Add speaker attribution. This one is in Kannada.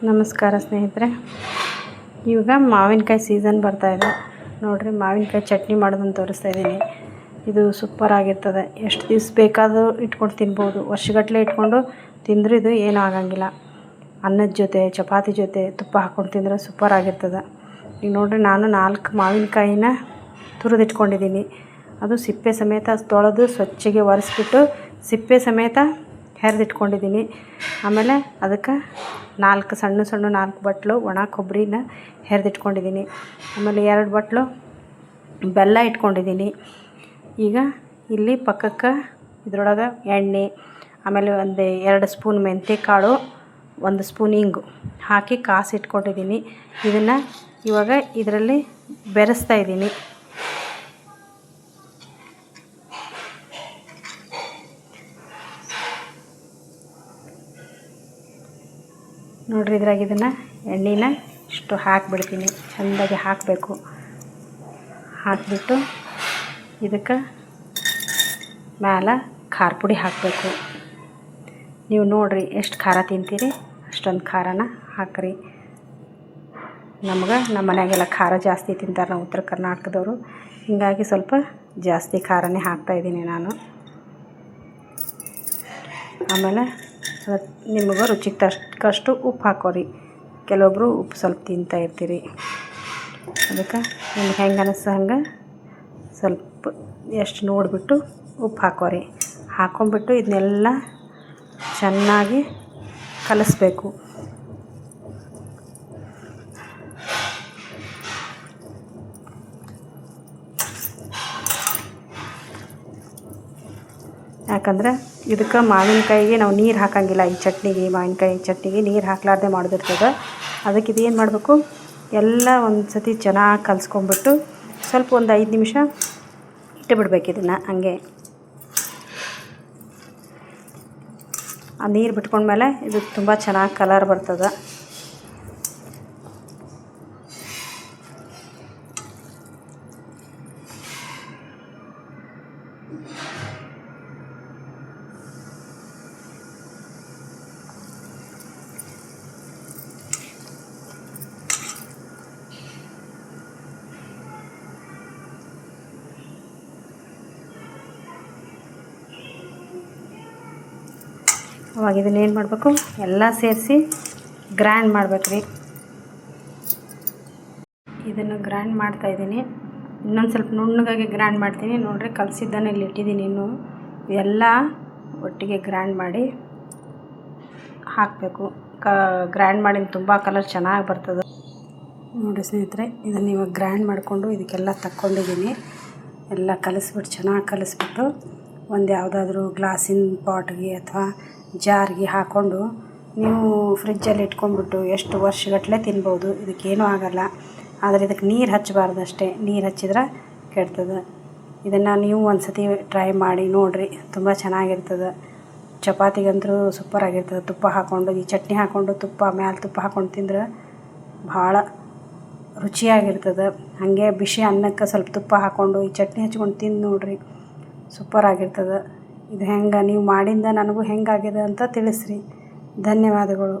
Speaker 1: ನಮಸ್ಕಾರ ಸ್ನೇಹಿತರೆ. ಇವಾಗ ಮಾವಿನಕಾಯಿ ಸೀಸನ್ ಬರ್ತಾಯಿದೆ ನೋಡಿರಿ. ಮಾವಿನಕಾಯಿ ಚಟ್ನಿ ಮಾಡೋದನ್ನು ತೋರಿಸ್ತಾ ಇದ್ದೀನಿ. ಇದು ಸೂಪರ್ ಆಗಿರ್ತದೆ. ಎಷ್ಟು ದಿವಸ ಬೇಕಾದರೂ ಇಟ್ಕೊಂಡು ತಿನ್ಬೋದು. ವರ್ಷಗಟ್ಟಲೆ ಇಟ್ಕೊಂಡು ತಿಂದರೂ ಇದು ಏನೂ ಆಗಂಗಿಲ್ಲ. ಅನ್ನದ ಜೊತೆ, ಚಪಾತಿ ಜೊತೆ ತುಪ್ಪ ಹಾಕ್ಕೊಂಡು ತಿಂದರೆ ಸೂಪರ್ ಆಗಿರ್ತದೆ. ಈಗ ನೋಡಿರಿ, ನಾನು 4 ಮಾವಿನಕಾಯಿನ ತುರಿದಿಟ್ಕೊಂಡಿದ್ದೀನಿ. ಅದು ಸಿಪ್ಪೆ ಸಮೇತ ತೊಳೆದು ಸ್ವಚ್ಛಗೆ ಒರೆಸ್ಬಿಟ್ಟು ಸಿಪ್ಪೆ ಸಮೇತ ಹೆರೆದಿಟ್ಕೊಂಡಿದ್ದೀನಿ. ಆಮೇಲೆ ಅದಕ್ಕೆ 4 ಸಣ್ಣ ಬಟ್ಲು ಒಣ ಕೊಬ್ಬರಿನ ಹೆರೆದಿಟ್ಕೊಂಡಿದ್ದೀನಿ. ಆಮೇಲೆ 2 ಬಟ್ಲು ಬೆಲ್ಲ ಇಟ್ಕೊಂಡಿದ್ದೀನಿ. ಈಗ ಇಲ್ಲಿ ಪಕ್ಕಕ್ಕೆ ಇದ್ರೊಳಗೆ ಎಣ್ಣೆ, ಆಮೇಲೆ 2 ಸ್ಪೂನ್ ಮೆಂತ್ಯ ಕಾಳು, 1 ಸ್ಪೂನ್ ಇಂಗು ಹಾಕಿ ಕಾಸಿಟ್ಕೊಂಡಿದ್ದೀನಿ. ಇದನ್ನು ಇವಾಗ ಇದರಲ್ಲಿ ಬೆರೆಸ್ತಾ ಇದ್ದೀನಿ. ನೋಡಿರಿ, ಇದ್ರಾಗ ಇದನ್ನು ಎಣ್ಣೆನ ಇಷ್ಟು ಹಾಕಿಬಿಡ್ತೀನಿ. ಚೆಂದಾಗಿ ಹಾಕಬೇಕು. ಹಾಕಿಬಿಟ್ಟು ಇದಕ್ಕೆ ಮ್ಯಾಲೆ ಖಾರ ಪುಡಿ ಹಾಕಬೇಕು. ನೀವು ನೋಡಿರಿ, ಎಷ್ಟು ಖಾರ ತಿಂತೀರಿ ಅಷ್ಟೊಂದು ಖಾರನ ಹಾಕಿರಿ. ನಮ್ಮ ಮನೆಯಾಗೆಲ್ಲ ಖಾರ ಜಾಸ್ತಿ ತಿಂತಾರೆ, ನಾವು ಉತ್ತರ ಕರ್ನಾಟಕದವರು. ಹೀಗಾಗಿ ಸ್ವಲ್ಪ ಜಾಸ್ತಿ ಖಾರನೇ ಹಾಕ್ತಾಯಿದ್ದೀನಿ ನಾನು. ಆಮೇಲೆ ನಿಮಗೆ ರುಚಿಗೆ ತಕ್ಕಷ್ಟು ಉಪ್ಪು ಹಾಕೋರಿ. ಕೆಲವೊಬ್ಬರು ಉಪ್ಪು ಸ್ವಲ್ಪ ತಿಂತಾ ಇರ್ತೀರಿ. ಅದಕ್ಕೆ ನಿಮ್ಗೆ ಹೆಂಗೆ ಅನ್ನಿಸ್ತು ಹಂಗೆ ಸ್ವಲ್ಪ ಎಷ್ಟು ನೋಡಿಬಿಟ್ಟು ಉಪ್ಪು ಹಾಕೋರಿ. ಹಾಕ್ಕೊಂಬಿಟ್ಟು ಇದನ್ನೆಲ್ಲ ಚೆನ್ನಾಗಿ ಕಲಿಸ್ಬೇಕು. ಯಾಕಂದರೆ ಇದಕ್ಕೆ ಮಾವಿನಕಾಯಿಗೆ ನಾವು ನೀರು ಹಾಕೋಂಗಿಲ್ಲ. ಈ ಚಟ್ನಿಗೆ, ಮಾವಿನಕಾಯಿ ಚಟ್ನಿಗೆ ನೀರು ಹಾಕಲಾರ್ದೆ ಮಾಡೋದಿರ್ತದೆ. ಅದಕ್ಕೆ ಇದೇನು ಮಾಡಬೇಕು, ಎಲ್ಲ ಒಂದು ಸತಿ ಚೆನ್ನಾಗಿ ಕಲಿಸ್ಕೊಂಬಿಟ್ಟು ಸ್ವಲ್ಪ ಒಂದು 5 ನಿಮಿಷ ಇಟ್ಟು ಬಿಡ್ಬೇಕು. ಇದನ್ನು ಹಂಗೆ ಆ ನೀರು ಬಿಟ್ಕೊಂಡ್ಮೇಲೆ ಇದು ತುಂಬ ಚೆನ್ನಾಗಿ ಕಲರ್ ಬರ್ತದೆ. ಅವಾಗ ಇದನ್ನೇನು ಮಾಡಬೇಕು, ಎಲ್ಲ ಸೇರಿಸಿ ಗ್ರೈಂಡ್ ಮಾಡ್ಬೇಕು ರೀ. ಇದನ್ನು ಗ್ರೈಂಡ್ ಮಾಡ್ತಾಯಿದ್ದೀನಿ. ಇನ್ನೊಂದು ಸ್ವಲ್ಪ ನುಣ್ಣಗಾಗಿ ಗ್ರೈಂಡ್ ಮಾಡ್ತೀನಿ. ನೋಡಿರಿ, ಕಲಸಿದ್ದನ್ನು ಇಲ್ಲಿ ಇಟ್ಟಿದ್ದೀನಿ. ಇನ್ನೂ ಎಲ್ಲ ಒಟ್ಟಿಗೆ ಗ್ರೈಂಡ್ ಮಾಡಿ ಹಾಕಬೇಕು. ಗ್ರೈಂಡ್ ಮಾಡಿ ತುಂಬ ಕಲರ್ ಚೆನ್ನಾಗಿ ಬರ್ತದೆ. ನೋಡಿ ಸ್ನೇಹಿತರೆ, ಇದನ್ನು ಇವಾಗ ಗ್ರೈಂಡ್ ಮಾಡಿಕೊಂಡು ಇದಕ್ಕೆಲ್ಲ ತಕ್ಕೊಂಡಿದ್ದೀನಿ. ಎಲ್ಲ ಕಲಿಸ್ಬಿಟ್ಟು ಚೆನ್ನಾಗಿ ಕಲಿಸ್ಬಿಟ್ಟು ಒಂದು ಯಾವುದಾದ್ರೂ ಗ್ಲಾಸಿನ ಪಾಟ್ಗೆ ಅಥವಾ ಜಾರ್ಗೆ ಹಾಕ್ಕೊಂಡು ನೀವು ಫ್ರಿಜ್ಜಲ್ಲಿ ಇಟ್ಕೊಂಡ್ಬಿಟ್ಟು ಎಷ್ಟು ವರ್ಷಗಟ್ಟಲೆ ತಿನ್ಬೋದು. ಇದಕ್ಕೇನೂ ಆಗೋಲ್ಲ. ಆದರೆ ಇದಕ್ಕೆ ನೀರು ಹಚ್ಚಬಾರ್ದು ಅಷ್ಟೇ. ನೀರು ಹಚ್ಚಿದ್ರೆ ಕೆಡ್ತದೆ. ಇದನ್ನು ನೀವು ಒಂದು ಸತಿ ಟ್ರೈ ಮಾಡಿ ನೋಡಿರಿ, ತುಂಬ ಚೆನ್ನಾಗಿರ್ತದೆ. ಚಪಾತಿಗಂತೂ ಸೂಪರಾಗಿರ್ತದೆ. ತುಪ್ಪ ಹಾಕ್ಕೊಂಡು, ಈ ಚಟ್ನಿ ಹಾಕ್ಕೊಂಡು ಮ್ಯಾಲೆ ತುಪ್ಪ ಹಾಕ್ಕೊಂಡು ತಿಂದ್ರೆ ಭಾಳ ರುಚಿಯಾಗಿರ್ತದೆ. ಹಾಗೆ ಬಿಸಿ ಅನ್ನಕ್ಕೆ ಸ್ವಲ್ಪ ತುಪ್ಪ ಹಾಕ್ಕೊಂಡು ಈ ಚಟ್ನಿ ಹಚ್ಕೊಂಡು ತಿಂದು ನೋಡಿರಿ, ಸೂಪರಾಗಿರ್ತದೆ. ಇದು ಹೆಂಗೆ ನೀವು ಮಾಡಿಂದ ನನಗೂ ಹೆಂಗಾಗಿದೆ ಅಂತ ತಿಳಿಸ್ರಿ. ಧನ್ಯವಾದಗಳು.